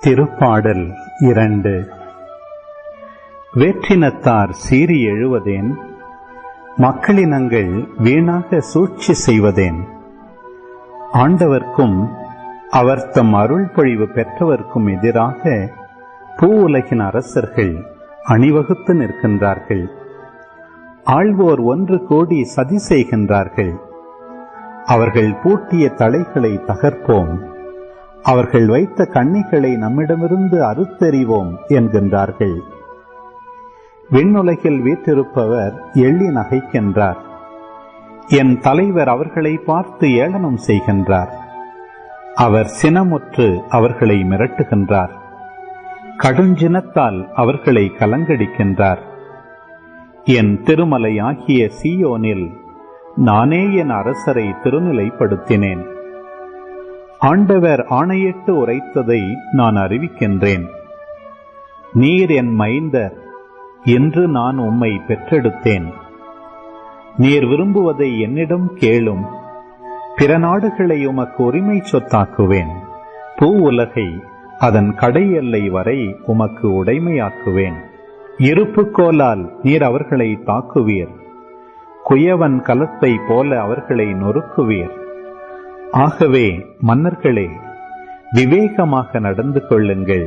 திருப்பாடல் 2. வேற்றினத்தார் சீறி எழுவதேன், மக்களினங்கள் வீணாக சூழ்ச்சி செய்வதேன். ஆண்டவர்க்கும் அவர் தம் அருள் பொழிவு பெற்றவர்க்கும் எதிராக பூ உலகின் அரசர்கள் அணிவகுத்து நிற்கின்றார்கள். ஆள்வோர் ஒன்று கூடி சதி செய்கின்றார்கள். அவர்கள் பூட்டிய தலைகளை தகர்ப்போம், அவர்கள் வைத்த கண்ணிகளை நம்மிடமிருந்து அறுத்தெறிவோம் என்கின்றார்கள். விண்ணுலகில் வீற்றிருப்பவர் எள்ளி நகைக்கின்றார். என் தலைவர் அவர்களை பார்த்து ஏளனம் செய்கின்றார். அவர் சினமுற்று அவர்களை மிரட்டுகின்றார். கடுஞ்சினத்தால் அவர்களை கலங்கடிக்கின்றார். என் திருமலையாகிய சீயோனில் நானே என் அரசரை திருநிலைப்படுத்தினேன். ஆண்டவர் ஆணையிட்டு உரைத்ததை நான் அறிவிக்கின்றேன். நீர் என் மைந்தர், என்று நான் உம்மை பெற்றெடுத்தேன். நீர் விரும்புவதை என்னிடம் கேளும், பிற நாடுகளை உமக்கு உரிமை சொத்தாக்குவேன். பூ உலகை அதன் கடை எல்லை வரை உமக்கு உடைமையாக்குவேன். இருப்புக்கோலால் நீர் அவர்களை தாக்குவீர், குயவன் கலத்தை போல அவர்களை நொறுக்குவீர். ஆகவே மன்னர்களே, விவேகமாக நடந்து கொள்ளுங்கள்.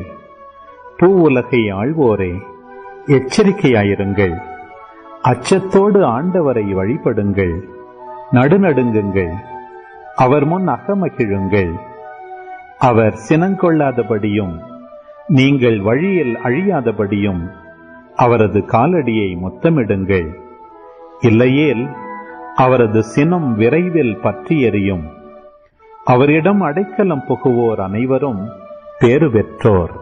பூ உலகை ஆள்வோரே, எச்சரிக்கையாயிருங்கள். அச்சத்தோடு ஆண்டவரை வழிபடுங்கள். நடுநடுங்குங்கள், அவர் முன் அகமகிழுங்கள். அவர் சினங்கொள்ளாதபடியும் நீங்கள் வழியில் அழியாதபடியும் அவரது காலடியை முத்தமிடுங்கள். இல்லையேல் அவரது சினம் விரைவில் பற்றி எரியும். அவரிடம் அடைக்கலம் புகுவோர் அனைவரும் பேறு பெற்றோர்.